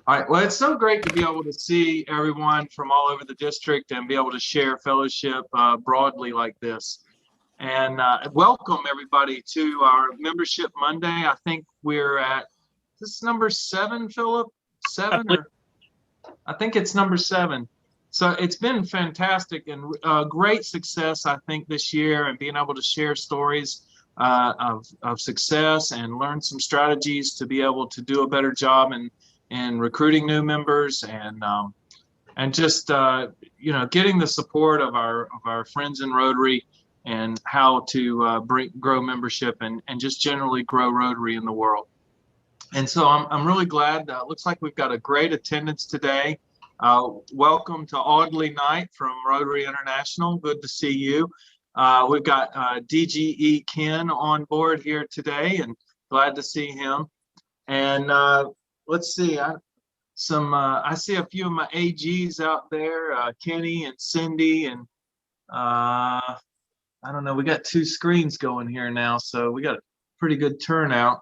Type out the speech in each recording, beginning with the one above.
All right. Well, it's so great to be able to see everyone from all over the district and be able to share fellowship broadly like this. And welcome everybody to our Membership Monday. I think we're at this number 7, Philip. 7, or I think it's number 7. So it's been fantastic and great success, I think, this year, and being able to share stories of success and learn some strategies to be able to do a better job in recruiting new members and just getting the support of our friends in Rotary and how to grow membership and just generally grow Rotary in the world. And so I'm really glad. Looks like we've got a great attendance today. Welcome to Audley Knight from Rotary International. Good to see you. We've got DGE Ken on board here today, and glad to see him. And let's see, I see a few of my AGs out there, Kenny and Cindy, and I don't know, we got 2 screens going here now, so we got a pretty good turnout.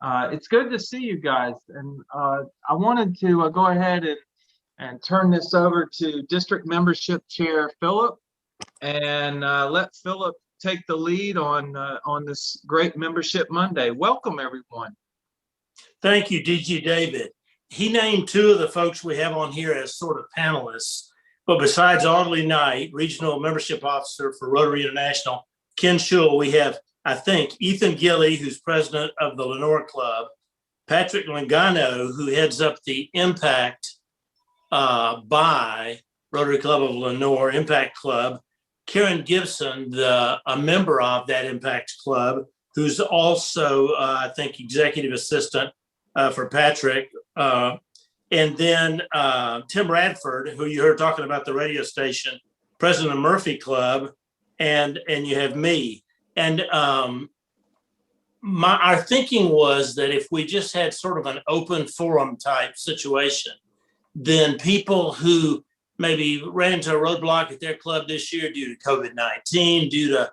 It's good to see you guys, and I wanted to go ahead and turn this over to District Membership Chair Philip, and let Philip take the lead on this great Membership Monday. Welcome, everyone. Thank you, DG David. He named 2 of the folks we have on here as sort of panelists, but besides Audley Knight, Regional Membership Officer for Rotary International, Ken Schul, we have, I think, Ethan Gilley, who's president of the Lenoir Club, Patrick Langano, who heads up the Impact by Rotary Club of Lenoir, Impact Club, Caryn Gibson, a member of that Impact Club, who's also, I think, executive assistant for Patrick. And then Tim Radford, who you heard talking about the radio station, president of Murphy Club, and you have me. And our thinking was that if we just had sort of an open forum type situation, then people who maybe ran into a roadblock at their club this year due to COVID-19, due to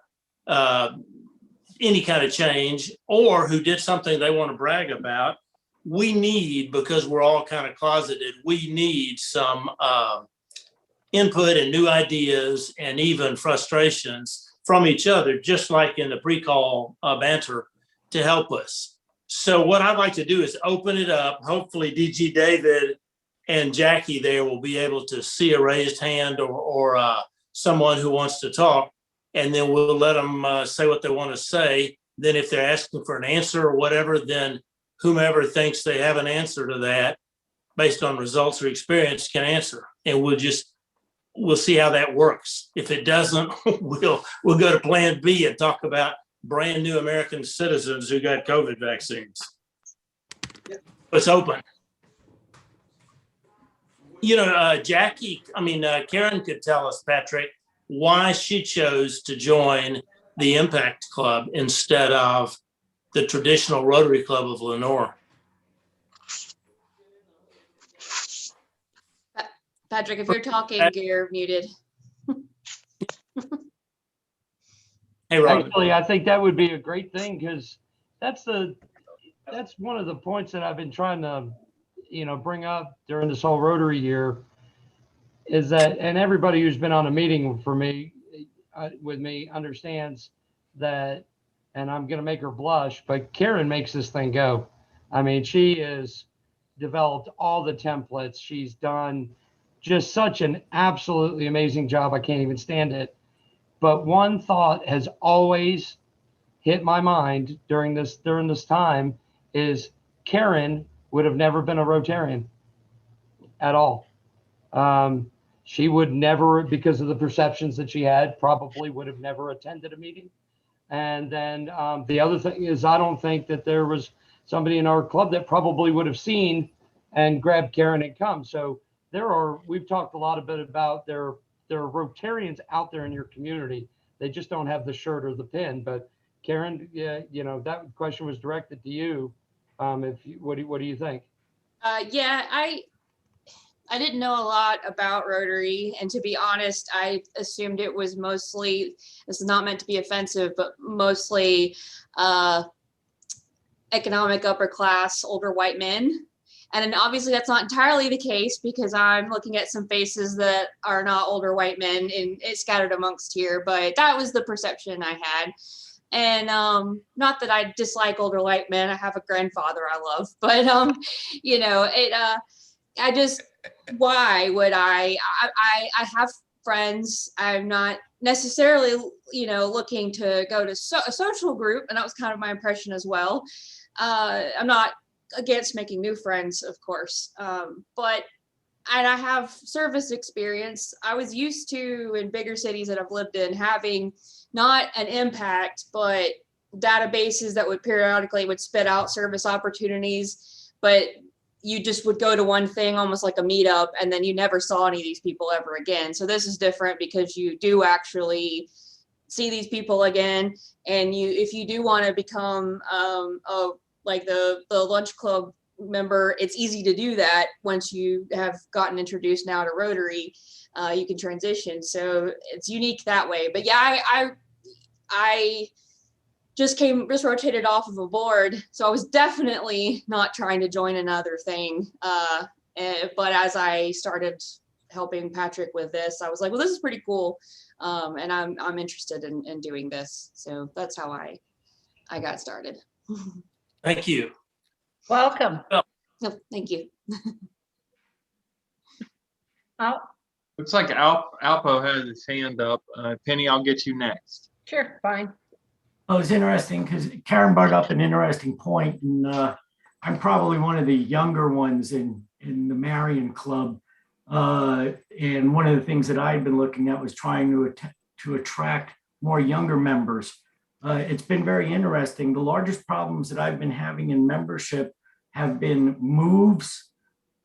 any kind of change, or who did something they want to brag about, we need, because we're all kind of closeted, we need some input and new ideas and even frustrations from each other, just like in the pre-call banter, to help us. So what I'd like to do is open it up. Hopefully DG David and Jackie there will be able to see a raised hand or someone who wants to talk, and then we'll let them say what they want to say. Then if they're asking for an answer or whatever, then whomever thinks they have an answer to that based on results or experience can answer. And we'll see how that works. If it doesn't, we'll go to plan B and talk about brand new American citizens who got COVID vaccines. It's open. You know, Caryn could tell us, Patrick, why she chose to join the Impact Club instead of the traditional Rotary Club of Lenoir. Patrick, if you're talking, you're muted. Hey, Robert. Actually, I think that would be a great thing, because that's one of the points that I've been trying to, bring up during this whole Rotary year, is that, and everybody who's been on a meeting with me understands that, and I'm going to make her blush, but Caryn makes this thing go. I mean, she has developed all the templates. She's done just such an absolutely amazing job. I can't even stand it. But one thought has always hit my mind during this time is Caryn would have never been a Rotarian at all. She would never, because of the perceptions that she had, probably would have never attended a meeting. And then the other thing is, I don't think that there was somebody in our club that probably would have seen and grabbed Caryn and come. So we've talked a lot about there are Rotarians out there in your community. They just don't have the shirt or the pin. But Caryn, that question was directed to you. What do you think? Yeah, I didn't know a lot about Rotary, and to be honest, I assumed it was mostly, this is not meant to be offensive, but mostly economic upper class older white men. And then obviously that's not entirely the case because I'm looking at some faces that are not older white men and it's scattered amongst here, but that was the perception I had. And not that I dislike older white men, I have a grandfather I love, but you know, I just, why would I have friends. I'm not necessarily, you know, looking to go to a social group, and that was kind of my impression as well. I'm not against making new friends, of course, but and I have service experience. I was used to, in bigger cities that I've lived in, having not an impact, but databases that would periodically would spit out service opportunities, but you just would go to one thing almost like a meetup, and then you never saw any of these people ever again. So this is different because you do actually see these people again, and if you do want to become like the lunch club member, it's easy to do that once you have gotten introduced now to Rotary. You can transition, so it's unique that way. But yeah, I just rotated off of a board, so I was definitely not trying to join another thing. But as I started helping Patrick with this, I was like, well, this is pretty cool, and I'm interested in doing this. So that's how I got started. Thank you. Welcome. No, thank you. Oh, Looks like Alpo has his hand up. Penny, I'll get you next. sure, fine. Oh, it's interesting because Caryn brought up an interesting point, and I'm probably one of the younger ones in the Marion club. And one of the things that I've been looking at was trying to attract more younger members. It's been very interesting. The largest problems that I've been having in membership have been moves.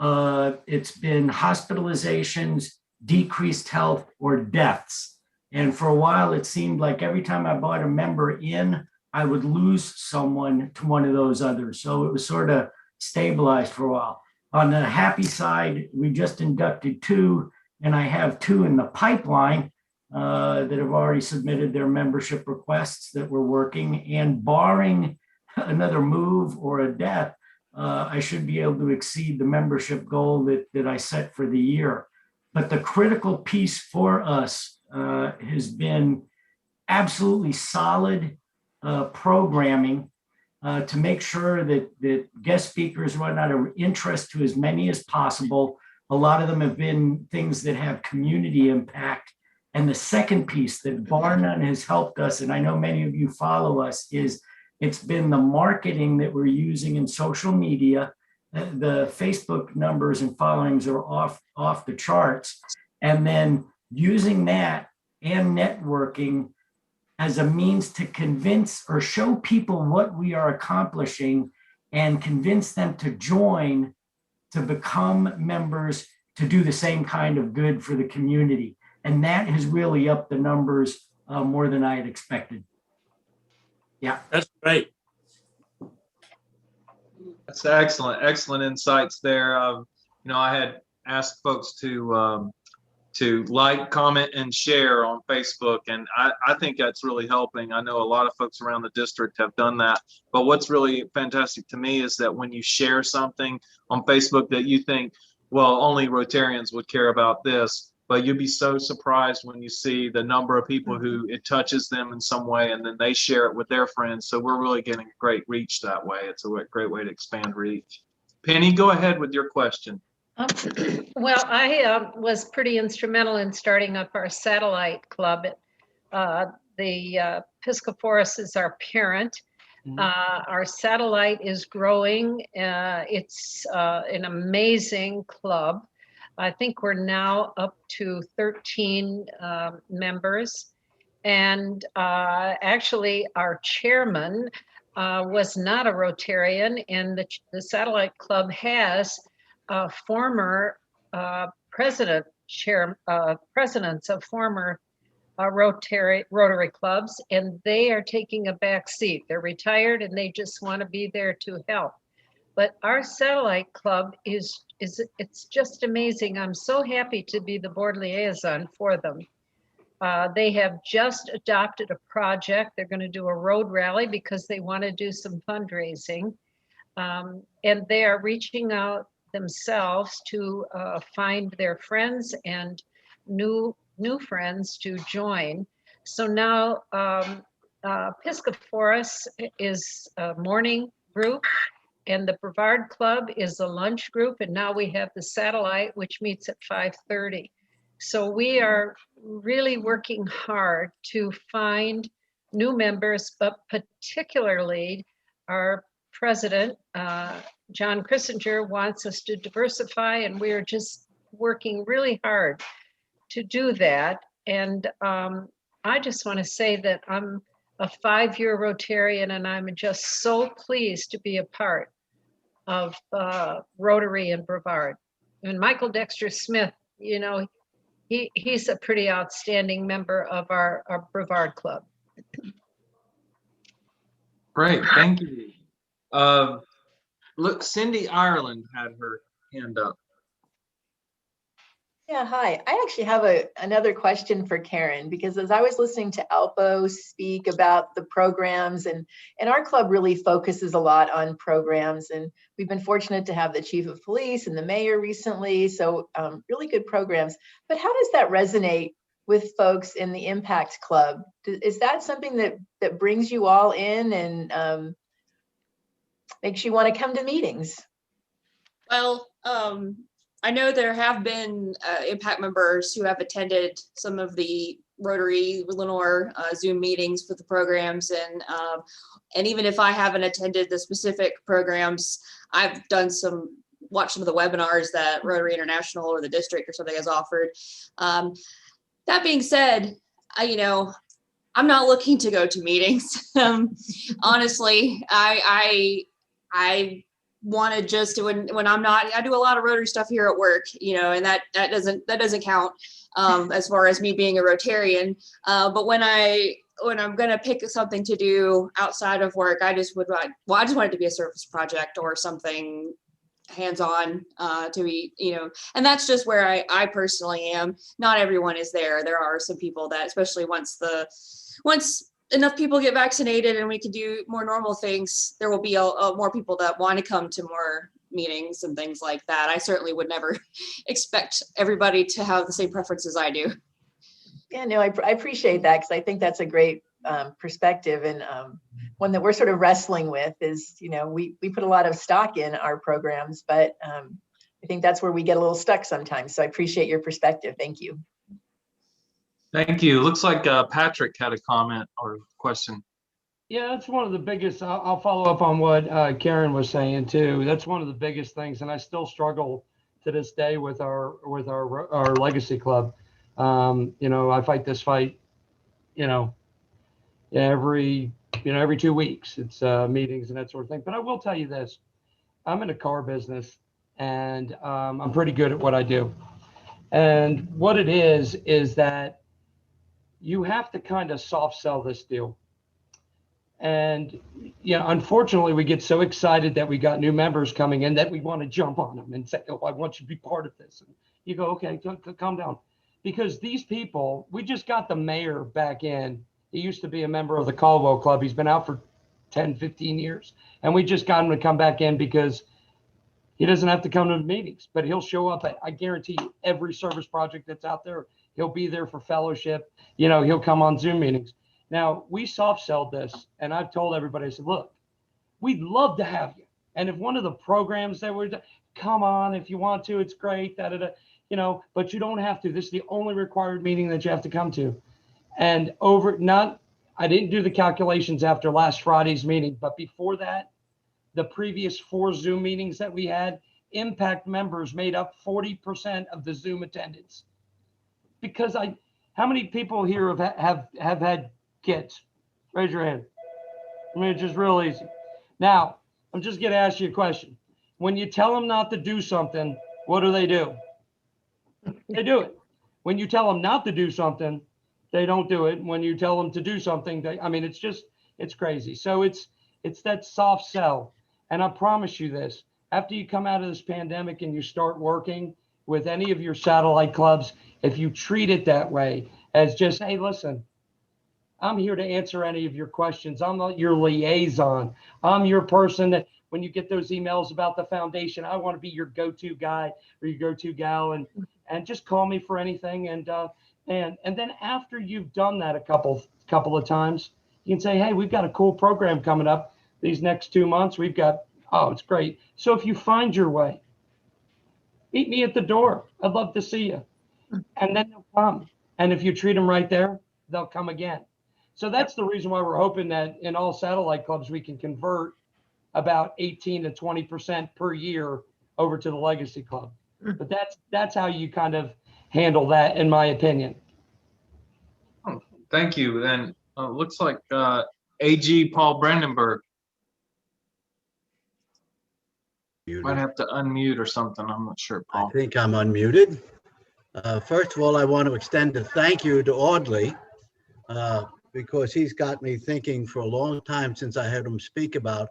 It's been hospitalizations, decreased health, or deaths. And for a while, it seemed like every time I brought a member in, I would lose someone to one of those others. So it was sort of stabilized for a while. On the happy side, we just inducted 2, and I have 2 in the pipeline that have already submitted their membership requests that we're working. And barring another move or a death, I should be able to exceed the membership goal that I set for the year. But the critical piece for us has been absolutely solid programming to make sure that guest speakers run out of interest to as many as possible. A lot of them have been things that have community impact. And the second piece that bar none has helped us, and I know many of you follow us, is it's been the marketing that we're using in social media. The Facebook numbers and followings are off the charts. And then using that and networking as a means to convince or show people what we are accomplishing and convince them to join, to become members, to do the same kind of good for the community. And that has really upped the numbers more than I had expected. Yeah. That's great. That's excellent insights there. I had asked folks to like, comment, and share on Facebook, and I think that's really helping. I know a lot of folks around the district have done that, but what's really fantastic to me is that when you share something on Facebook that you think, well, only Rotarians would care about this, but you'd be so surprised when you see the number of people who it touches them in some way, and then they share it with their friends. So we're really getting great reach that way. It's a great way to expand reach. Penny, go ahead with your question. Well, I was pretty instrumental in starting up our satellite club. The Pisca Forest is our parent. Our satellite is growing. It's an amazing club. I think we're now up to 13 members. And actually, our chairman was not a Rotarian, and the satellite club has former presidents of former Rotary clubs, and they are taking a back seat. They're retired and they just want to be there to help. But our satellite club it's just amazing. I'm so happy to be the board liaison for them. They have just adopted a project. They're going to do a road rally because they want to do some fundraising. And they are reaching out themselves to find their friends and new friends to join. So now Piscaforus is a morning group, and the Brevard Club is a lunch group, and now we have the Satellite, which meets at 5:30. So we are really working hard to find new members, but particularly our president, John Christinger, wants us to diversify, and we are just working really hard to do that. And I just want to say that I'm a 5-year Rotarian, and I'm just so pleased to be a part of Rotary and Brevard. And Michael Dexter-Smith, you know, he's a pretty outstanding member of our Brevard Club. Great, thank you. Look, Cindy Ireland had her hand up. Yeah, hi. I actually have another question for Caryn, because as I was listening to Alpo speak about the programs, and our club really focuses a lot on programs, and we've been fortunate to have the chief of police and the mayor recently, so really good programs. But how does that resonate with folks in the Impact Club? Is that something that brings you all in and makes you want to come to meetings? Well, I know there have been Impact members who have attended some of the Rotary Lenoir Zoom meetings for the programs, and even if I haven't attended the specific programs, I've watched some of the webinars that Rotary International or the district or something has offered. That being said, I'm not looking to go to meetings. Honestly, I want to just when I'm not, I do a lot of Rotary stuff here at work, and that doesn't count as far as me being a Rotarian. But when I'm going to pick something to do outside of work, I just want it to be a service project or something hands-on to be, and that's just where I personally am. Not everyone is there. There are some people that, especially once enough people get vaccinated and we can do more normal things, there will be more people that want to come to more meetings and things like that. I certainly would never expect everybody to have the same preferences I do. Yeah, no, I appreciate that, because I think that's a great perspective, and one that we're sort of wrestling with is, we put a lot of stock in our programs, but I think that's where we get a little stuck sometimes. So I appreciate your perspective. Thank you. Thank you. Looks like Patrick had a comment or question. Yeah, that's one of the biggest. I'll follow up on what Caryn was saying too. That's one of the biggest things, and I still struggle to this day with our legacy club. I fight this fight, every 2 weeks. It's meetings and that sort of thing. But I will tell you this: I'm in a car business, and I'm pretty good at what I do. And what it is that you have to kind of soft sell this deal. And unfortunately, we get so excited that we got new members coming in that we want to jump on them and say, "Oh, I want you to be part of this." And you go, "Okay, calm down," because these people, we just got the mayor back in. He used to be a member of the Caldwell Club. He's been out for 10, 15 years, and we just got him to come back in because he doesn't have to come to the meetings, but he'll show up at, I guarantee you, every service project that's out there. He'll be there for fellowship. He'll come on Zoom meetings. Now, we soft sell this, and I've told everybody, I said, look, we'd love to have you. And if one of the programs that we're, come on, if you want to, it's great, but you don't have to. This is the only required meeting that you have to come to. And I didn't do the calculations after last Friday's meeting, but before that, the previous 4 Zoom meetings that we had, Impact members made up 40% of the Zoom attendance. Because how many people here have had kids? Raise your hand. I mean, it's just real easy. Now, I'm just going to ask you a question. When you tell them not to do something, what do? They do it. When you tell them not to do something, they don't do it. When you tell them to do something, it's crazy. So it's that soft sell. And I promise you this, after you come out of this pandemic and you start working with any of your satellite clubs, if you treat it that way, as just, hey, listen, I'm here to answer any of your questions. I'm not your liaison. I'm your person that when you get those emails about the foundation. I want to be your go-to guy or your go-to gal, and just call me for anything. And then after you've done that a couple of times, you can say, hey, we've got a cool program coming up these next 2 months. We've got, oh, it's great. So if you find your way, meet me at the door. I'd love to see you. And then they'll come. And if you treat them right there, they'll come again. So that's the reason why we're hoping that in all satellite clubs, we can convert about 18 to 20% per year over to the Legacy Club. But that's how you kind of handle that, in my opinion. Oh, thank you. And looks like AG Paul Brandenburg. Might have to unmute or something. I'm not sure, Paul. I think I'm unmuted. First of all, I want to extend a thank you to Audley because he's got me thinking for a long time since I heard him speak about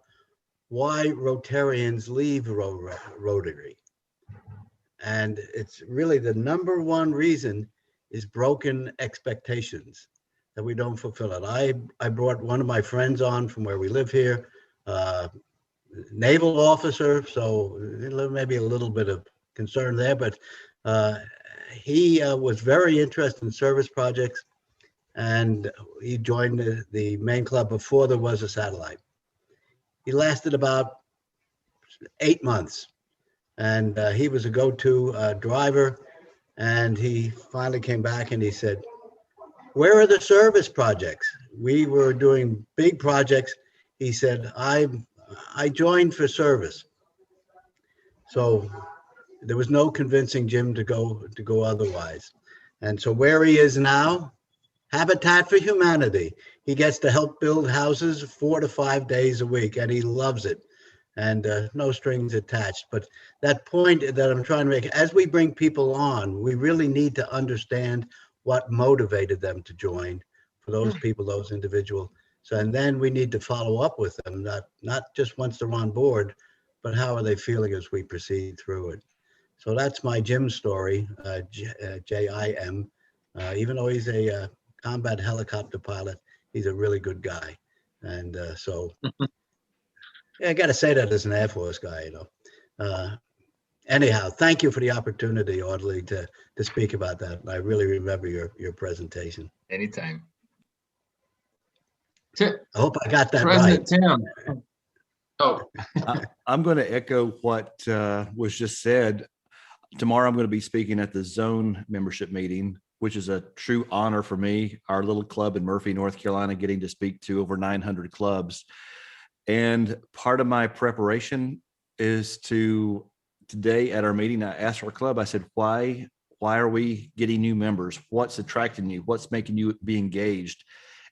why Rotarians leave Rotary. And it's really the number one reason is broken expectations, that we don't fulfill it. I brought one of my friends on from where we live here, naval officer, so maybe a little bit of concern there, but he was very interested in service projects, and he joined the main club before there was a satellite. He lasted about 8 months, and he was a go-to driver, and he finally came back and he said, where are the service projects? We were doing big projects. He said, I joined for service. So there was no convincing Jim to go otherwise. And so where he is now, Habitat for Humanity. He gets to help build houses 4 to 5 days a week, and he loves it. And no strings attached. But that point that I'm trying to make, as we bring people on, we really need to understand what motivated them to join for those people, those individuals. So, and then we need to follow up with them, not just once they're on board, but how are they feeling as we proceed through it. So that's my Jim story, Jim. Even though he's a combat helicopter pilot, he's a really good guy. And so yeah, I got to say that as an Air Force guy, you know. Anyhow, thank you for the opportunity, Audley, to speak about that. I really remember your presentation. Anytime. I hope I got that President right. Tim. Oh, I'm going to echo what was just said. Tomorrow, I'm going to be speaking at the zone membership meeting, which is a true honor for me. Our little club in Murphy, North Carolina, getting to speak to over 900 clubs. And part of my preparation is today at our meeting, I asked our club, I said, why are we getting new members? What's attracting you? What's making you be engaged?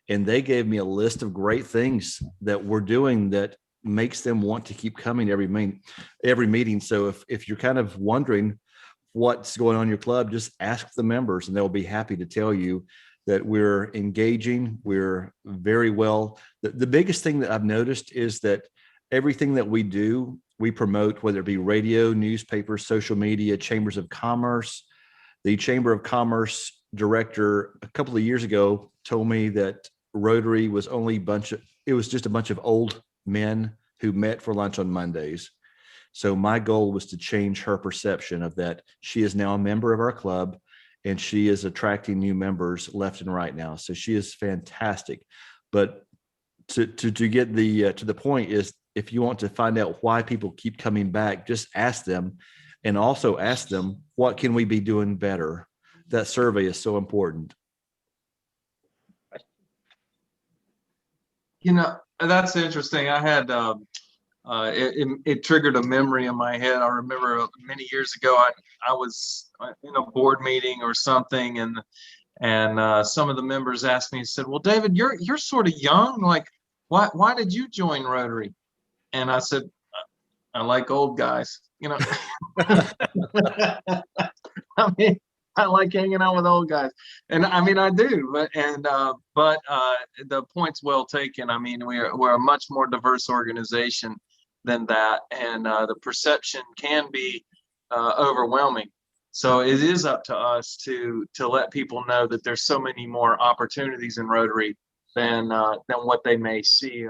And they gave me a list of great things that we're doing that makes them want to keep coming every meeting. So if you're kind of wondering what's going on in your club, just ask the members and they'll be happy to tell you that we're engaging. We're very well. The biggest thing that I've noticed is that everything that we do, we promote, whether it be radio, newspapers, social media, chambers of commerce. The Chamber of Commerce director a couple of years ago told me that Rotary was just a bunch of old men who met for lunch on Mondays. So my goal was to change her perception of that. She is now a member of our club and she is attracting new members left and right now. So she is fantastic. But to get to the point is, if you want to find out why people keep coming back, just ask them, and also ask them, what can we be doing better? That survey is so important. you know, that's interesting. I had it triggered a memory in my head. I remember many years ago, I was in a board meeting or something, and some of the members asked me, said, "Well, David, you're sort of young. Like, why did you join Rotary?" And I said, "I like old guys." You know, I mean, I like hanging out with old guys, and I mean, I do. But the point's well taken. I mean, we're a much more diverse organization than that, and the perception can be overwhelming. So it is up to us to let people know that there's so many more opportunities in Rotary than what they may see,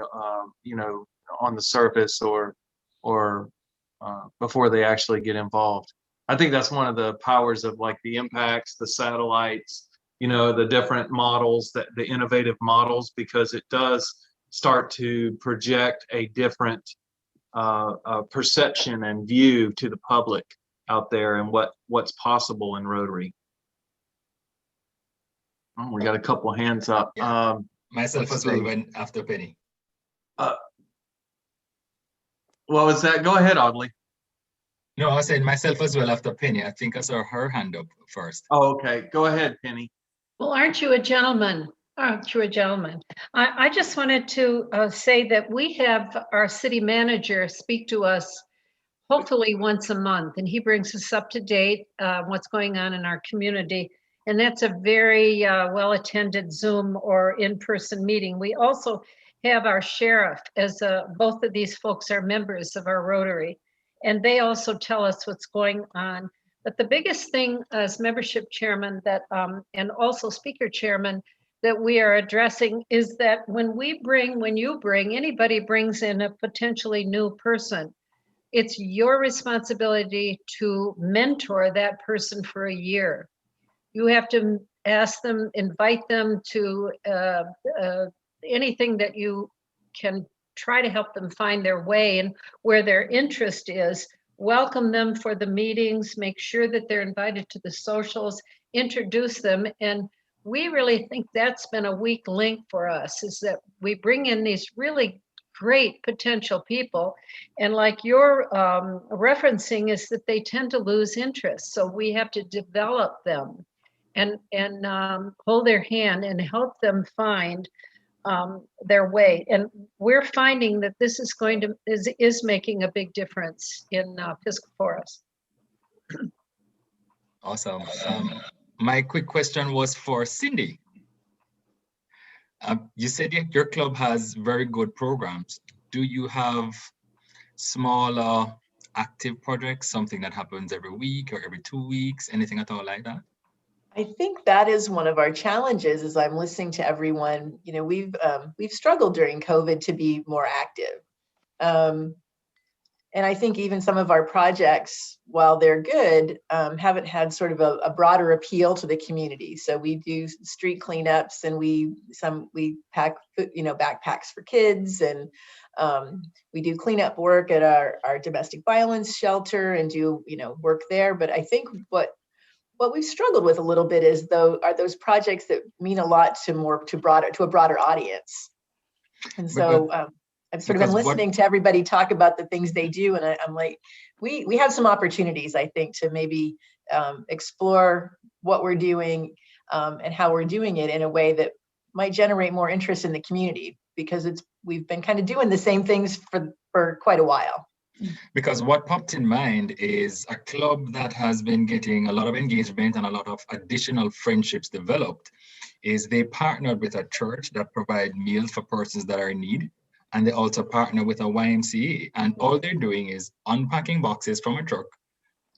you know, on the surface or or before they actually get involved. I think that's one of the powers of like the impacts, the satellites, you know, the different models, that the innovative models, because it does start to project a different perception and view to the public out there and what's possible in Rotary. Oh, we got a couple hands up. Yeah. Myself let's as well see. when after Penny. What was that? Go ahead, Audley. No, I said myself as well after Penny. I think I saw her hand up first. Oh, okay. Go ahead, Penny. Well, aren't you a gentleman? Aren't you a gentleman? I just wanted to say that we have our city manager speak to us hopefully once a month, and he brings us up to date what's going on in our community. And that's a very well-attended Zoom or in-person meeting. We also have our sheriff, as both of these folks are members of our Rotary, and they also tell us what's going on. But the biggest thing as membership chairman that, and also speaker chairman, that we are addressing is that when anybody brings in a potentially new person, it's your responsibility to mentor that person for a year. You have to ask them, invite them to anything that you can try to help them find their way and where their interest is. Welcome them for the meetings, make sure that they're invited to the socials, introduce them. And we really think that's been a weak link for us, is that we bring in these really great potential people. And like you're referencing, is that they tend to lose interest. So we have to develop them and hold their hand and help them find their way. And we're finding that this is is making a big difference in Pisgah Forest. Awesome. My quick question was for Cindy. You said your club has very good programs. Do you have smaller active projects, something that happens every week or every 2 weeks, anything at all like that? I think that is one of our challenges. As I'm listening to everyone, you know, we've struggled during COVID to be more active. And I think even some of our projects, while they're good, haven't had sort of a broader appeal to the community. So we do street cleanups, and we pack, you know, backpacks for kids, and we do cleanup work at our domestic violence shelter and do, you know, work there. But I think what we've struggled with a little bit is are those projects that mean a lot to a broader audience. And so I've sort of been listening to everybody talk about the things they do, and I'm like, we have some opportunities, I think, to maybe explore what we're doing and how we're doing it in a way that might generate more interest in the community, because we've been kind of doing the same things for quite a while. Because what popped in mind is a club that has been getting a lot of engagement and a lot of additional friendships developed is they partnered with a church that provide meals for persons that are in need. And they also partner with a YMCA. And all they're doing is unpacking boxes from a truck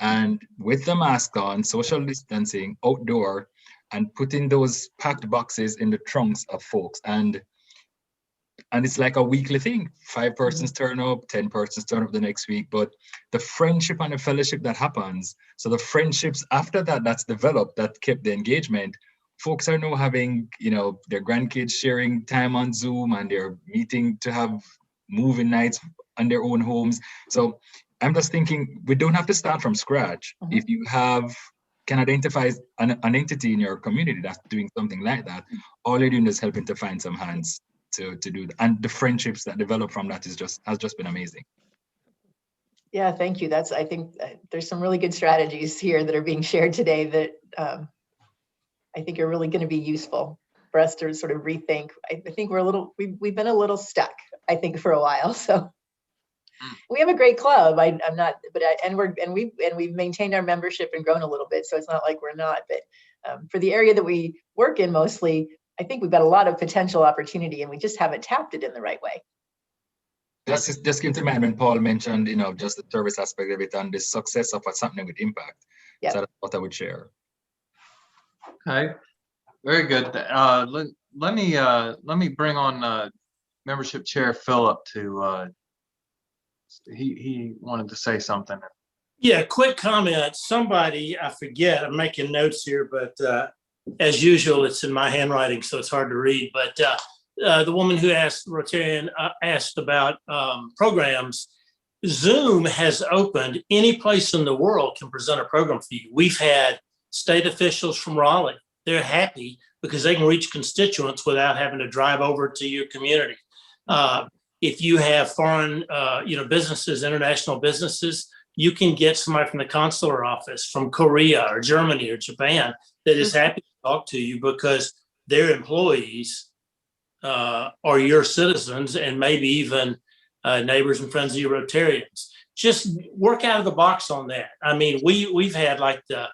and with the mask on, social distancing, outdoor, and putting those packed boxes in the trunks of folks. And it's like a weekly thing. 5 persons turn up, 10 persons turn up the next week. But the friendship and the fellowship that happens, so the friendships after that's developed, that kept the engagement, folks are now having, you know, their grandkids sharing time on Zoom, and they're meeting to have movie nights on their own homes. So I'm just thinking, we don't have to start from scratch. If you can identify an entity in your community that's doing something like that, all you're doing is helping to find some hands to do that. And the friendships that develop from that has just been amazing. Yeah, thank you. I think there's some really good strategies here that are being shared today that I think are really going to be useful for us to sort of rethink. I think we've been a little stuck, I think, for a while. So we have a great club. We've maintained our membership and grown a little bit. So it's not like we're not, but for the area that we work in mostly, I think we've got a lot of potential opportunity, and we just haven't tapped it in the right way. Just came to mind when Paul mentioned, you know, just the service aspect of it and the success of what's happening with Impact. Yeah. So that's what I would share. Okay, very good. Let me bring on membership chair Philip to he wanted to say something. Yeah, quick comment. Somebody, I forget, I'm making notes here, but as usual, it's in my handwriting, so it's hard to read. But the woman who asked, Rotarian, asked about programs. Zoom has opened, any place in the world can present a program for you. We've had state officials from Raleigh. They're happy because they can reach constituents without having to drive over to your community. If you have foreign, businesses, international businesses, you can get somebody from the consular office from Korea or Germany or Japan that is happy to talk to you because their employees are your citizens and maybe even neighbors and friends of your Rotarians. Just work out of the box on that. I mean, we've had like the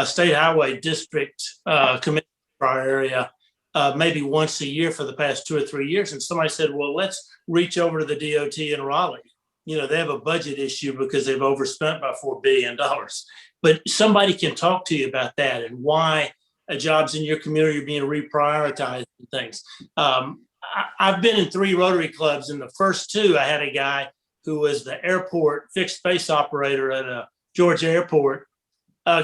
state highway district committee for our area maybe once a year for the past 2 or 3 years. And somebody said, well, let's reach over to the DOT in Raleigh. You know, they have a budget issue because they've overspent by $4 billion. But somebody can talk to you about that and why jobs in your community are being reprioritized and things. I've been in 3 Rotary clubs. In the first 2, I had a guy who was the airport fixed space operator at a Georgia airport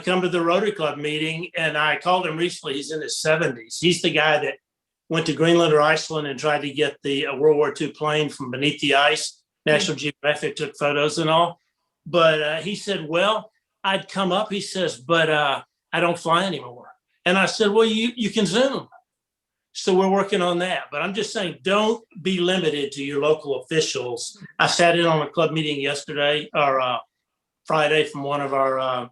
come to the Rotary Club meeting. And I called him recently. He's in his 70s. He's the guy that went to Greenland or Iceland and tried to get the World War II plane from beneath the ice. National Geographic took photos and all. But he said, well, I'd come up. He says, but I don't fly anymore. And I said, well, you can Zoom. So we're working on that. But I'm just saying, don't be limited to your local officials. I sat in on a club meeting yesterday or Friday from one of our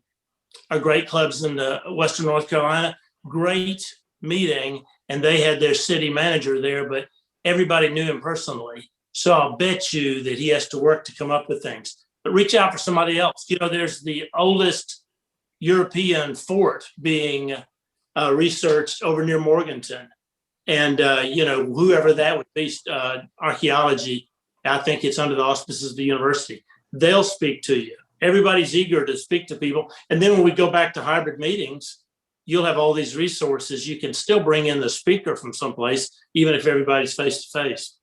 great clubs in the Western North Carolina. Great meeting. And they had their city manager there, but everybody knew him personally. So I'll bet you that he has to work to come up with things. But reach out for somebody else. You know, there's the oldest European fort being researched over near Morganton. And, whoever that would be, archaeology, I think it's under the auspices of the university. They'll speak to you. Everybody's eager to speak to people. And then when we go back to hybrid meetings, you'll have all these resources. You can still bring in the speaker from someplace, even if everybody's face to face.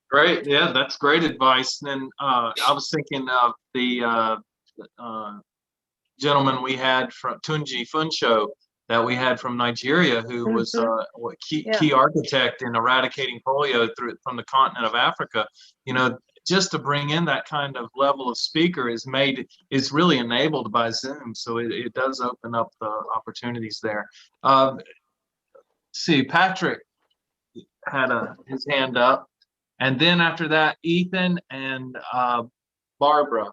Great. Yeah, that's great advice. And I was thinking of the gentleman we had from Tunji Funsho that we had from Nigeria, who was key architect in eradicating polio from the continent of Africa. You know, just to bring in that kind of level of speaker is really enabled by Zoom. So it does open up the opportunities there. See, Patrick had his hand up. And then after that, Ethan and Barbara.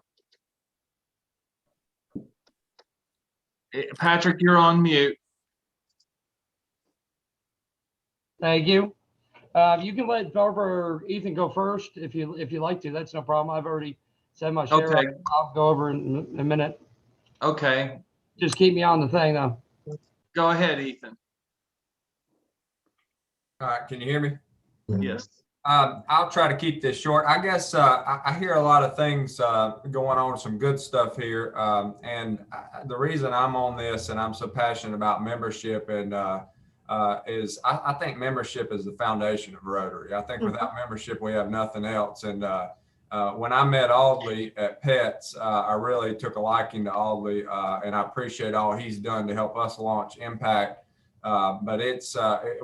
Patrick, you're on mute. Thank you. You can let Barbara or Ethan go first if you like to. That's no problem. I've already said my share. Okay. I'll go over in a minute. Okay. Just keep me on the thing though. Go ahead, Ethan. All right. Can you hear me? Yes. I'll try to keep this short. I guess I hear a lot of things going on, some good stuff here. And the reason I'm on this and I'm so passionate about membership and is I think membership is the foundation of Rotary. I think without membership, we have nothing else. And when I met Audley at PETS, I really took a liking to Audley and I appreciate all he's done to help us launch Impact. But it's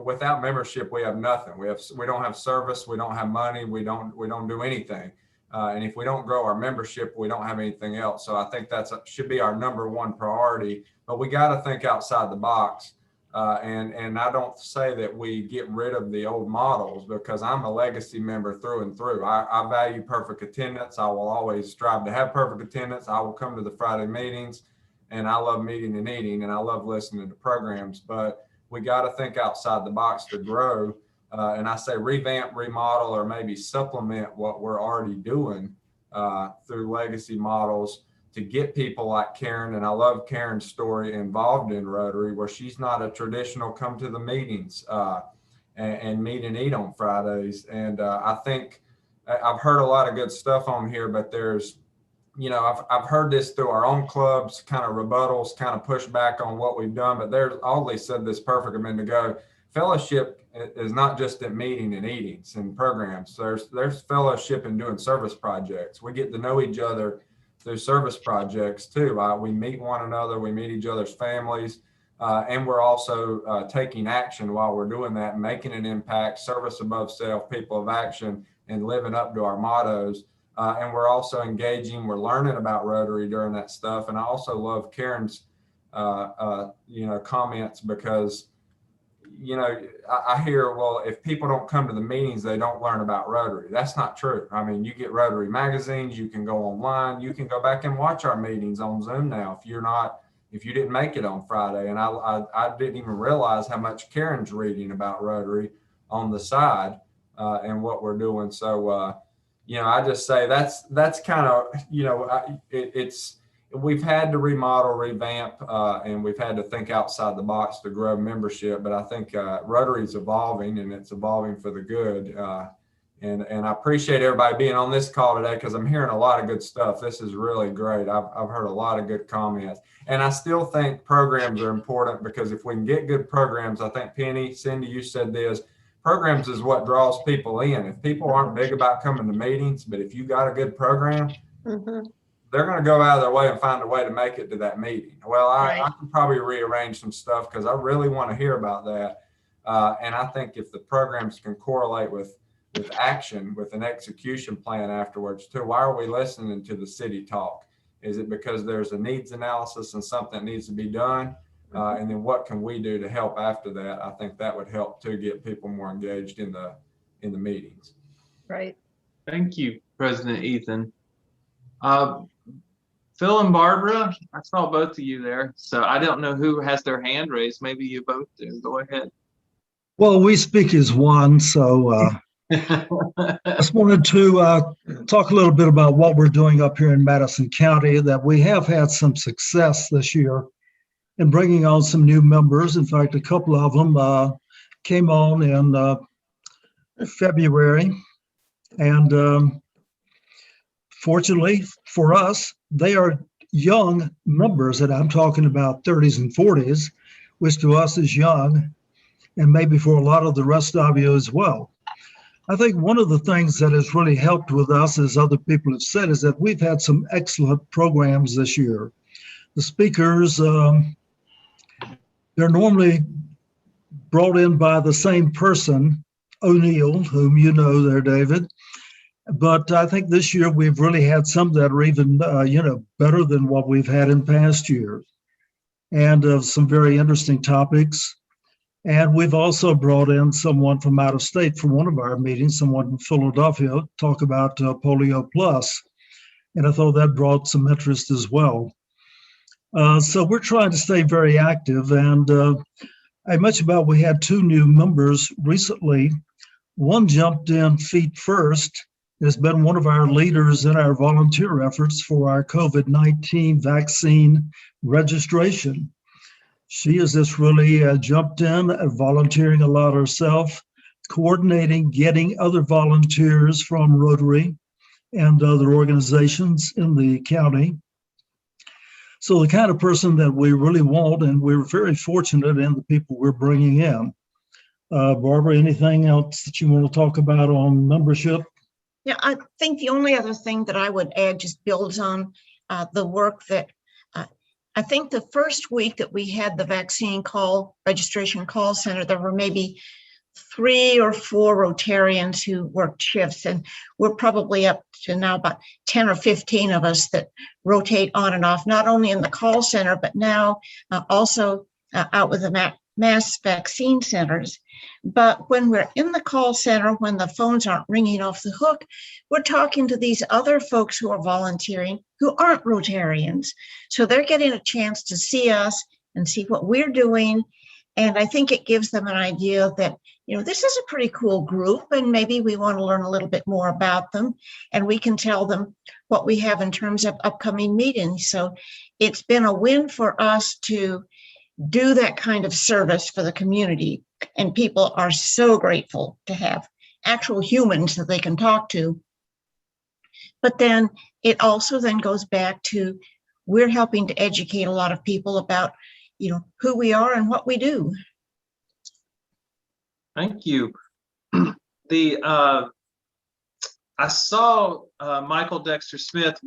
without membership, we have nothing. We don't have service. We don't have money. We don't do anything. And if we don't grow our membership, we don't have anything else. So I think should be our #1 priority. But we got to think outside the box. And I don't say that we get rid of the old models because I'm a legacy member through and through. I value perfect attendance. I will always strive to have perfect attendance. I will come to the Friday meetings, and I love meeting and eating, and I love listening to programs. But we got to think outside the box to grow. And I say revamp, remodel, or maybe supplement what we're already doing through legacy models to get people like Caryn. And I love Caryn's story involved in Rotary, where she's not a traditional come to the meetings and meet and eat on Fridays. And I think I've heard a lot of good stuff on here, but there's, I've heard this through our own clubs, kind of rebuttals, kind of push back on what we've done. But Audley said this perfect a minute ago. fellowship is not just at meeting and eatings and programs. There's fellowship in doing service projects. We get to know each other through service projects too. We meet one another, we meet each other's families, and we're also taking action while we're doing that, making an impact, service above self, people of action, and living up to our mottos. And we're also engaging, we're learning about Rotary during that stuff. And I also love Caryn's, comments, because, I hear, well, if people don't come to the meetings, they don't learn about Rotary. That's not true. I mean, you get Rotary magazines, you can go online, you can go back and watch our meetings on Zoom now if you didn't make it on Friday. And I didn't even realize how much Caryn's reading about Rotary on the side and what we're doing. So, I just say that's kind of, we've had to remodel, revamp, and we've had to think outside the box to grow membership. But I think Rotary is evolving, and it's evolving for the good. And I appreciate everybody being on this call today, because I'm hearing a lot of good stuff. This is really great. I've heard a lot of good comments. And I still think programs are important, because if we can get good programs, I think Penny, Cindy, you said this, programs is what draws people in. If people aren't big about coming to meetings, but if you got a good program, they're going to go out of their way and find a way to make it to that meeting. Well, I can probably rearrange some stuff, because I really want to hear about that. And I think if the programs can correlate with action, with an execution plan afterwards too. Why are we listening to the city talk? Is it because there's a needs analysis and something that needs to be done? And then what can we do to help after that? I think that would help to get people more engaged in the meetings. Right. Thank you, President Ethan. Phil and Barbara, I saw both of you there, so I don't know who has their hand raised. Maybe you both do. Go ahead. Well, we speak as one, so just wanted to talk a little bit about what we're doing up here in Madison County, that we have had some success this year in bringing on some new members. In fact, a couple of them came on in February, and fortunately for us, they are young members, that I'm talking about 30s and 40s, which to us is young, and maybe for a lot of the rest of you as well. I think one of the things that has really helped with us, as other people have said, is that we've had some excellent programs this year. The speakers, they're normally brought in by the same person, O'Neill, whom you know there, David. But I think this year we've really had some that are even, better than what we've had in past years, and some very interesting topics. And we've also brought in someone from out of state for one of our meetings, someone from Philadelphia, talk about Polio Plus. And I thought that brought some interest as well. So we're trying to stay very active. And I mentioned about we had 2 new members recently. One jumped in feet first, has been one of our leaders in our volunteer efforts for our COVID-19 vaccine registration. She has just really jumped in, volunteering a lot herself, coordinating, getting other volunteers from Rotary and other organizations in the county. So the kind of person that we really want, and we're very fortunate in the people we're bringing in. Barbara, anything else that you want to talk about on membership? Yeah, I think the only other thing that I would add just builds on the work that I think the first week that we had the vaccine registration call center, there were maybe 3 or 4 Rotarians who worked shifts, and we're probably up to now about 10 or 15 of us that rotate on and off, not only in the call center, but now also out with the mass vaccine centers. But when we're in the call center, when the phones aren't ringing off the hook, we're talking to these other folks who are volunteering who aren't Rotarians. So they're getting a chance to see us and see what we're doing. And I think it gives them an idea that, this is a pretty cool group, and maybe we want to learn a little bit more about them, and we can tell them what we have in terms of upcoming meetings. So it's been a win for us to do that kind of service for the community. And people are so grateful to have actual humans that they can talk to. But then it also then goes back to, we're helping to educate a lot of people about, who we are and what we do. Thank you. I saw Michael Dexter-Smith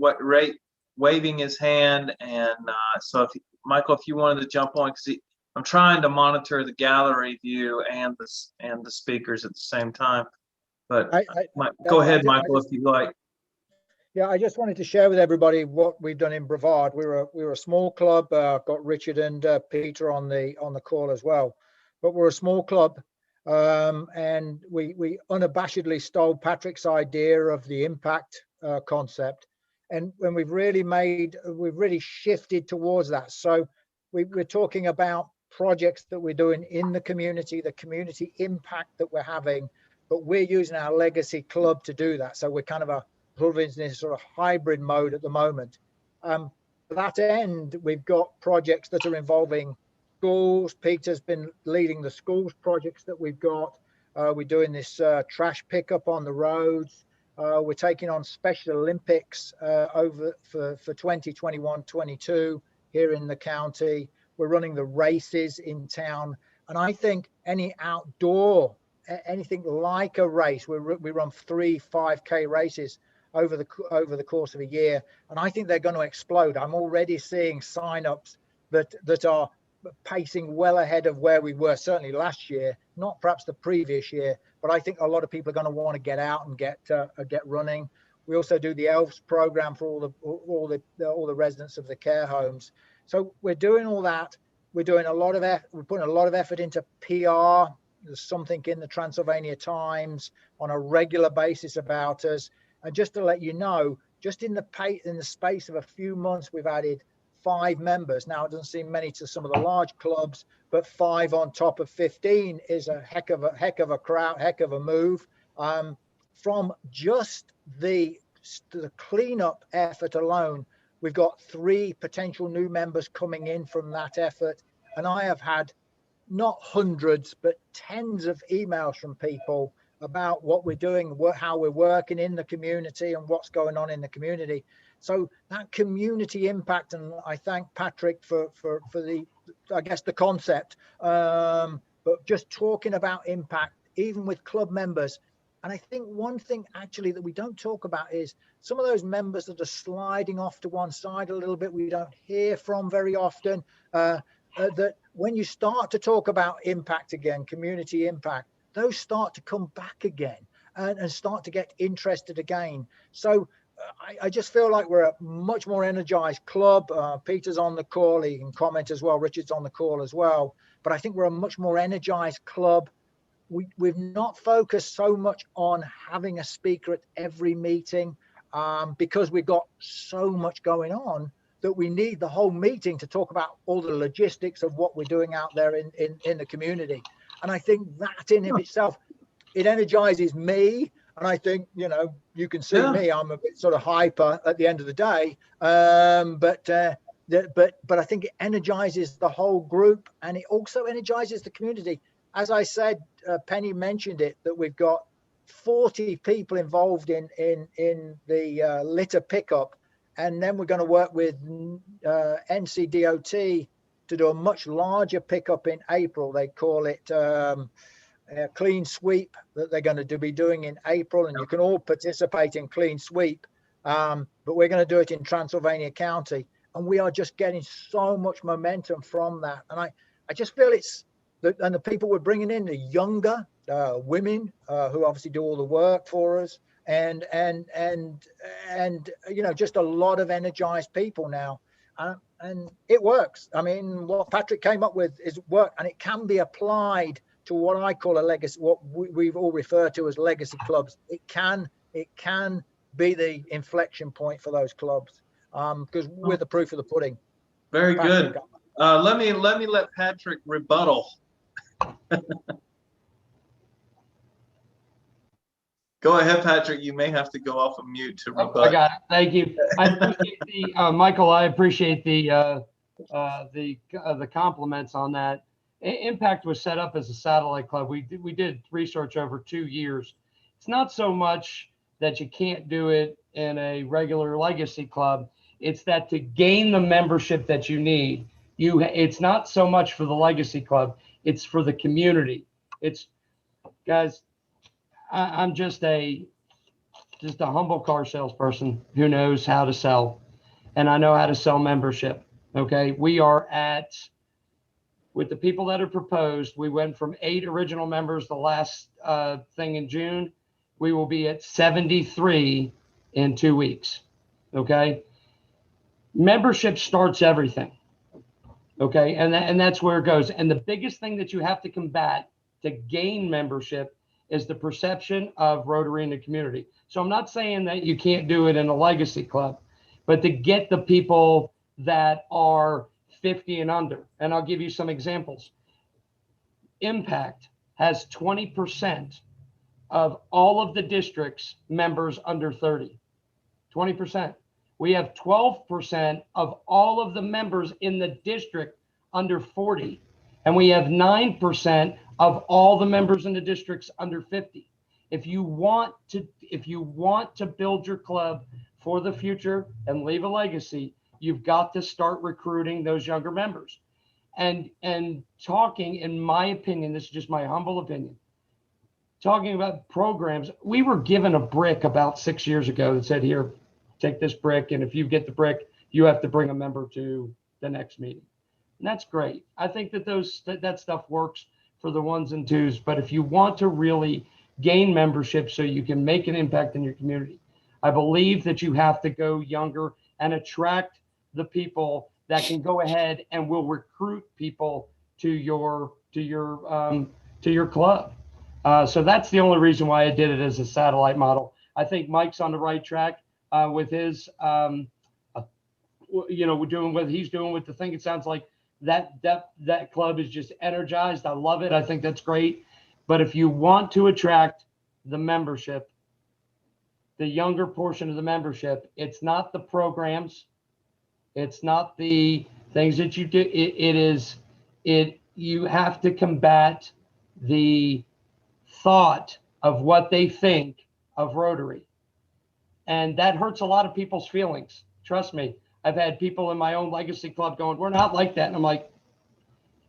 waving his hand, and so Michael, if you wanted to jump on, because I'm trying to monitor the gallery view and the speakers at the same time. But go ahead, Michael, if you'd like. Yeah, I just wanted to share with everybody what we've done in Brevard. We were a small club. Got Richard and Peter on the call as well, but we're a small club, and we unabashedly stole Patrick's idea of the impact concept, and when we've really shifted towards that. So we're talking about projects that we're doing in the community impact that we're having, but we're using our legacy club to do that. So we're kind of in this sort of hybrid mode at the moment. To that end, we've got projects that are involving schools. Peter's been leading the schools projects that we've got. We're doing this trash pickup on the roads. We're taking on Special Olympics over for 2021-22 here in the county. We're running the races in town. And I think any outdoor, anything like a race, we run 3 5K races over the course of a year, and I think they're going to explode. I'm already seeing signups that are pacing well ahead of where we were certainly last year, not perhaps the previous year, but I think a lot of people are going to want to get out and get running. We also do the ELVS program for all the residents of the care homes. So we're doing all that. We're doing we're putting a lot of effort into PR. There's something in the Transylvania Times on a regular basis about us. And just to let you know, just in the space of a few months, we've added 5 members. Now, it doesn't seem many to some of the large clubs, but 5 on top of 15 is a heck of a crowd, heck of a move. From just the cleanup effort alone, we've got 3 potential new members coming in from that effort. And I have had not hundreds, but tens of emails from people about what we're doing, how we're working in the community and what's going on in the community. So that community impact, and I thank Patrick for the, I guess, the concept, but just talking about impact, even with club members. And I think one thing actually that we don't talk about is some of those members that are sliding off to one side a little bit, we don't hear from very often, that when you start to talk about impact again, community impact, those start to come back again and start to get interested again. So I just feel like we're a much more energized club. Peter's on the call, he can comment as well. Richard's on the call as well. But I think we're a much more energized club. We've not focused so much on having a speaker at every meeting because we've got so much going on that we need the whole meeting to talk about all the logistics of what we're doing out there in the community. And I think that in of itself, it energizes me. And I think, you can see me, I'm a bit sort of hyper at the end of the day. But I think it energizes the whole group, and it also energizes the community. As I said, Penny mentioned it, that we've got 40 people involved in the litter pickup. And then we're going to work with NCDOT to do a much larger pickup in April. They call it Clean Sweep, that they're going to be doing in April, and you can all participate in Clean Sweep. But we're going to do it in Transylvania County, and we are just getting so much momentum from that. And I just feel and the people we're bringing in are younger women who obviously do all the work for us, and just a lot of energized people now. And it works. I mean, what Patrick came up with is work, and it can be applied to what I call a legacy, what we've all referred to as legacy clubs. It can be the inflection point for those clubs, because we're the proof of the pudding. Very good. Let me let Patrick rebuttal. Go ahead, Patrick. You may have to go off of mute to rebut. I got it. Thank you. I appreciate Michael. I appreciate the compliments on that. Impact was set up as a satellite club. We did research over 2 years. It's not so much that you can't do it in a regular legacy club. It's that to gain the membership that you need, it's not so much for the legacy club. It's for the community. It's Guys, I'm just a humble car salesperson who knows how to sell, and I know how to sell membership. Okay, we are at, with the people that are proposed, we went from 8 original members the last thing in June. We will be at 73 in 2 weeks. Okay, membership starts everything. Okay, and that's where it goes. And the biggest thing that you have to combat to gain membership is the perception of Rotary in the community. So I'm not saying that you can't do it in a legacy club, but to get the people that are 50 and under, and I'll give you some examples. Impact has 20% of all of the district's members under 30, 20%. We have 12% of all of the members in the district under 40. And we have 9% of all the members in the districts under 50. If you want to build your club for the future and leave a legacy, you've got to start recruiting those younger members. And talking, in my opinion, this is just my humble opinion, talking about programs, we were given a brick about 6 years ago that said, here, take this brick, and if you get the brick, you have to bring a member to the next meeting. And that's great. I think that that stuff works for the ones and twos, but if you want to really gain membership so you can make an impact in your community, I believe that you have to go younger and attract the people that can go ahead and will recruit people to your club. So that's the only reason why I did it as a satellite model. I think Mike's on the right track with his, doing what he's doing with the thing. It sounds like that club is just energized. I love it. I think that's great. But if you want to attract the membership, the younger portion of the membership, it's not the programs, it's not the things that you do. You have to combat the thought of what they think of Rotary. And that hurts a lot of people's feelings. Trust me. I've had people in my own legacy club going, we're not like that. And I'm like,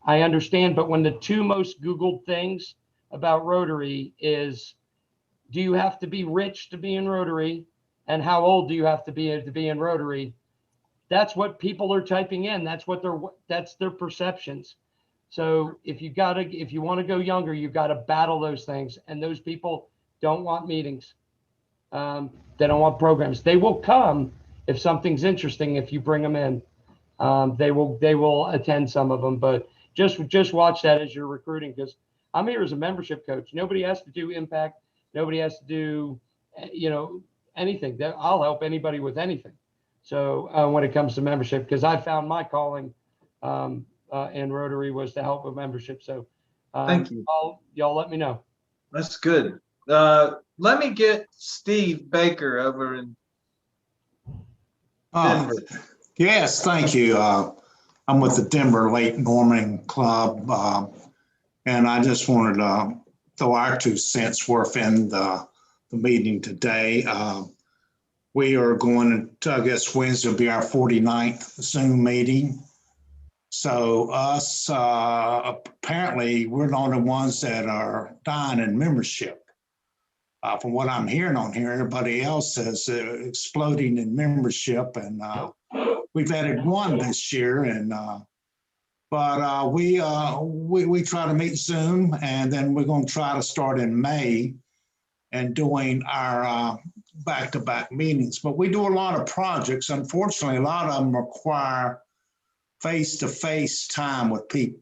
I understand. But when the 2 most Googled things about Rotary is, do you have to be rich to be in Rotary? And how old do you have to be in Rotary? That's what people are typing in. That's their perceptions. So if you want to go younger, you've got to battle those things. And those people don't want meetings. They don't want programs. They will come if something's interesting. If you bring them in, they will attend some of them. But just watch that as you're recruiting, because I'm here as a membership coach. Nobody has to do impact. Nobody has to do anything. I'll help anybody with anything. So when it comes to membership, because I found my calling in Rotary was to help with membership. So thank you. Y'all let me know. That's good. Let me get Steve Baker over in Denver. Yes, thank you. I'm with the Denver Lake Norman Club, and I just wanted to throw our 2 cents worth in the meeting today. We are going to, I guess Wednesday will be our 49th Zoom meeting. So us, apparently, we're the only ones that are dying in membership. From what I'm hearing on here, everybody else is exploding in membership, and we've added 1 this year. And but we try to meet Zoom, and then we're going to try to start in May and doing our back-to-back meetings. But we do a lot of projects. Unfortunately, a lot of them require face-to-face time with people.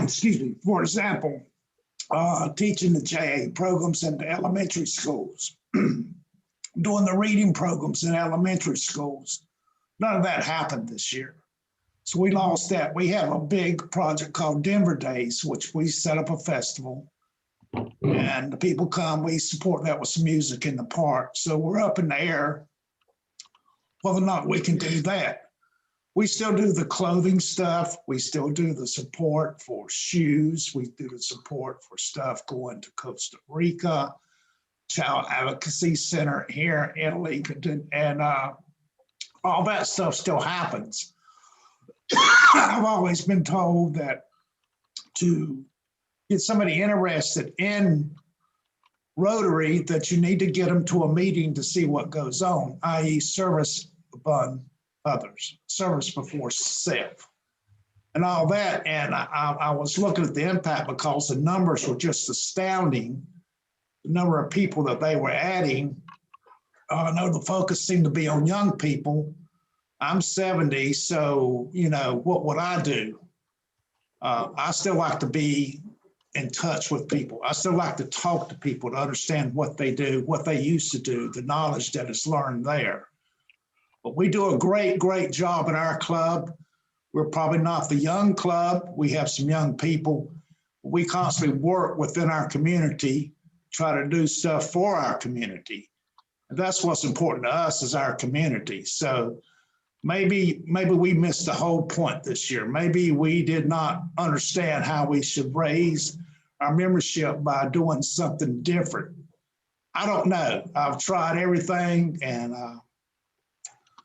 Excuse me. For example, teaching the JA programs in the elementary schools, doing the reading programs in elementary schools. None of that happened this year. So we lost that. We have a big project called Denver Days, which we set up a festival. And the people come, we support that with some music in the park. So we're up in the air whether or not we can do that. We still do the clothing stuff. We still do the support for shoes. We do the support for stuff going to Costa Rica, Child Advocacy Center here in Italy, and all that stuff still happens. I've always been told that to get somebody interested in Rotary, that you need to get them to a meeting to see what goes on, i.e. service upon others, service before self, and all that. And I was looking at the impact because the numbers were just astounding, the number of people that they were adding. I know the focus seemed to be on young people. I'm 70, so, you know, what would I do? I still like to be in touch with people. I still like to talk to people to understand what they do, what they used to do, the knowledge that is learned there. But we do a great, great job at our club. We're probably not the young club. We have some young people. We constantly work within our community, try to do stuff for our community. And that's what's important to us, is our community. So maybe we missed the whole point this year. Maybe we did not understand how we should raise our membership by doing something different. I don't know. I've tried everything, and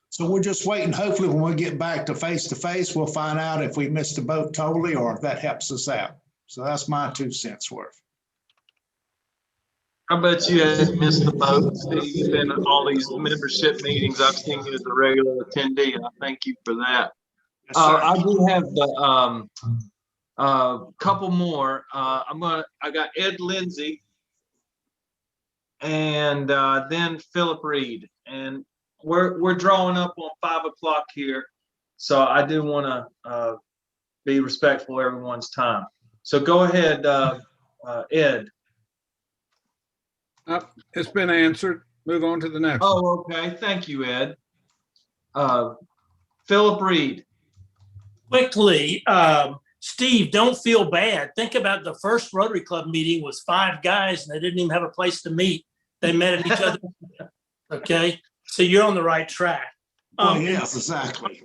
so we're just waiting. Hopefully when we get back to face, we'll find out if we missed the boat totally or if that helps us out. So that's my 2 cents worth. I bet you had missed the boat, Steve. You've been at all these membership meetings. I've seen you as a regular attendee, and I thank you for that. Yes, sir. I do have the couple more. I got Ed Lindsay and then Philip Reed, and we're drawing up on 5 o'clock here, so I do want to be respectful of everyone's time. So go ahead, Ed. It's been answered. Move on to the next. Oh, okay. Thank you, Ed. Philip Reed. Quickly, Steve, don't feel bad. Think about the first Rotary Club meeting was 5 guys and they didn't even have a place to meet. They met at each other. Okay, so you're on the right track. Yes, exactly.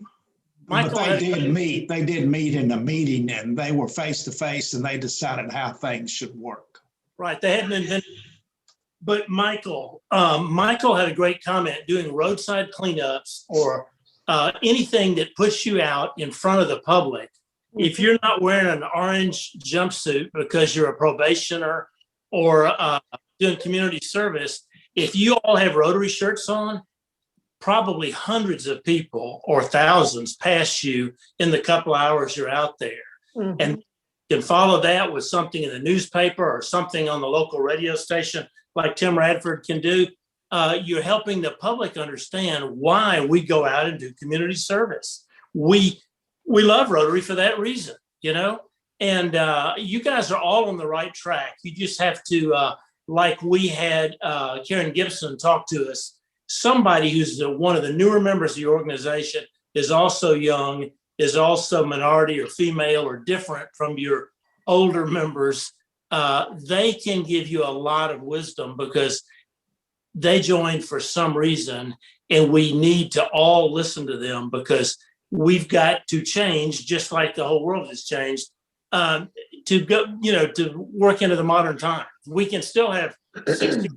But they did meet. They did meet in a meeting, and they were face to face, and they decided how things should work. Right. They hadn't invented. But Michael had a great comment. Doing roadside cleanups or anything that puts you out in front of the public. If you're not wearing an orange jumpsuit because you're a probationer or doing community service, if you all have Rotary shirts on, probably hundreds of people or thousands pass you in the couple hours you're out there. Mm-hmm. And you can follow that with something in the newspaper or something on the local radio station like Tim Radford can do. You're helping the public understand why we go out and do community service. We love Rotary for that reason, you know, and you guys are all on the right track. You just have to, like we had Caryn Gibson talk to us, somebody who's one of the newer members of the organization, is also young, is also minority or female or different from your older members. They can give you a lot of wisdom because they joined for some reason, and we need to all listen to them because we've got to change, just like the whole world has changed, to go, you know, to work into the modern time. We can still have 60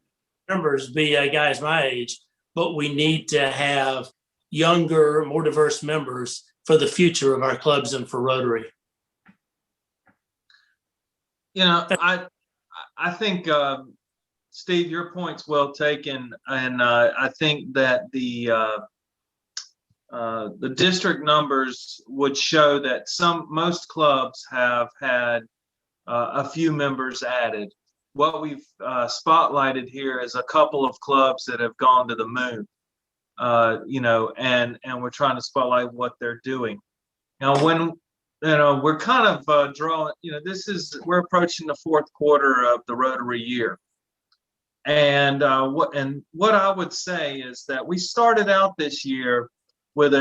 members be guys my age, but we need to have younger, more diverse members for the future of our clubs and for Rotary. You know, I think, Steve, your point's well taken, and I think that the district numbers would show that most clubs have had a few members added. What we've spotlighted here is a couple of clubs that have gone to the moon, you know, and we're trying to spotlight what they're doing. Now, when you know, we're kind of drawing, you know, we're approaching the 4th quarter of the Rotary year. And what I would say is that we started out this year with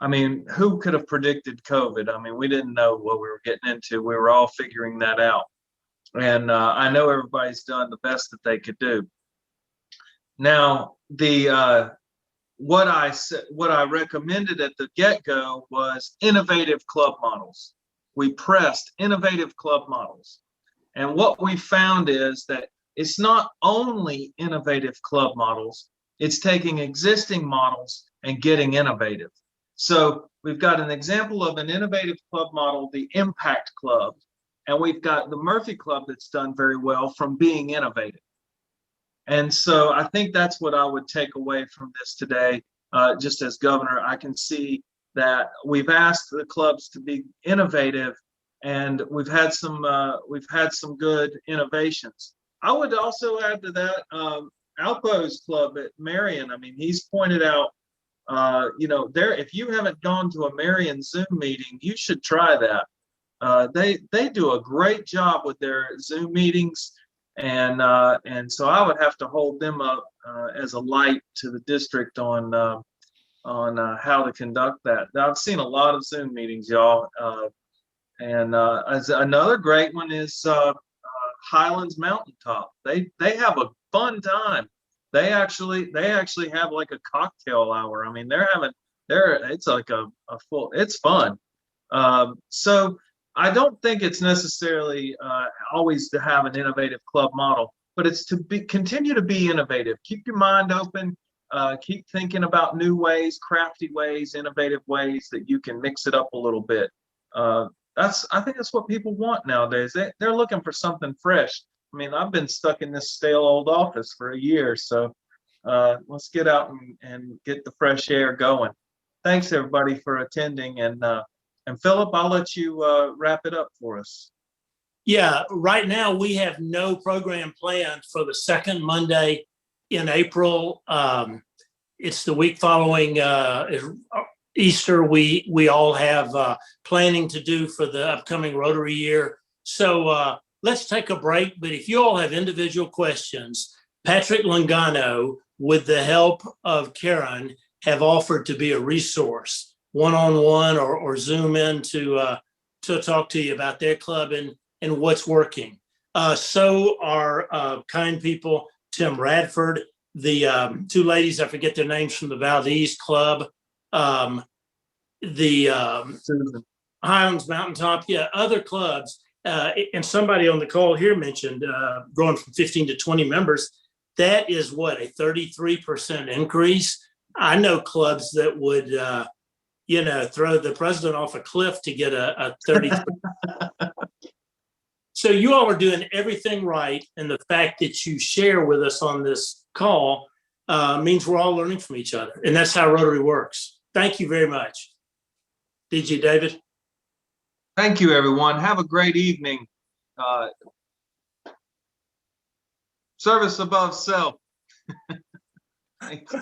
I mean, who could have predicted COVID? I mean, we didn't know what we were getting into. We were all figuring that out. And I know everybody's done the best that they could do. Now, what I recommended at the get-go was innovative club models. We pressed innovative club models. And what we found is that it's not only innovative club models, it's taking existing models and getting innovative. So we've got an example of an innovative club model, the Impact Club, and we've got the Murphy Club that's done very well from being innovative. And so I think that's what I would take away from this today. Just as governor, I can see that we've asked the clubs to be innovative, and we've had some good innovations. I would also add to that Alpo's club at Marion. I mean, he's pointed out, if you haven't gone to a Marion Zoom meeting, you should try that. They do a great job with their Zoom meetings, and so I would have to hold them up as a light to the district on how to conduct that. Now, I've seen a lot of Zoom meetings, y'all, and as another great one is Highlands Mountaintop. They have a fun time. They actually have like a cocktail hour. I mean, it's like a full. It's fun. So I don't think it's necessarily always to have an innovative club model, but it's to continue to be innovative. Keep your mind open. Keep thinking about new ways, crafty ways, innovative ways that you can mix it up a little bit. I think that's what people want nowadays. They're looking for something fresh. I mean, I've been stuck in this stale old office for a year, so let's get out and get the fresh air going. Thanks everybody for attending, and Philip, I'll let you wrap it up for us. Yeah, right now we have no program planned for the second Monday in April. It's the week following Easter. We all have planning to do for the upcoming Rotary year. So let's take a break. But if you all have individual questions, Patrick Longano, with the help of Caryn, have offered to be a resource, one-on-one or Zoom in to talk to you about their club and what's working. So are kind people, Tim Radford, the two ladies, I forget their names, from the Valdez Club, the Highlands Mountaintop, other clubs. And somebody on the call here mentioned growing from 15 to 20 members. That is what, a 33% increase? I know clubs that would, throw the president off a cliff to get a 33%. So you all are doing everything right. And the fact that you share with us on this call means we're all learning from each other. And that's how Rotary works. Thank you very much. DG David. Thank you, everyone. Have a great evening. Service above self. Thanks.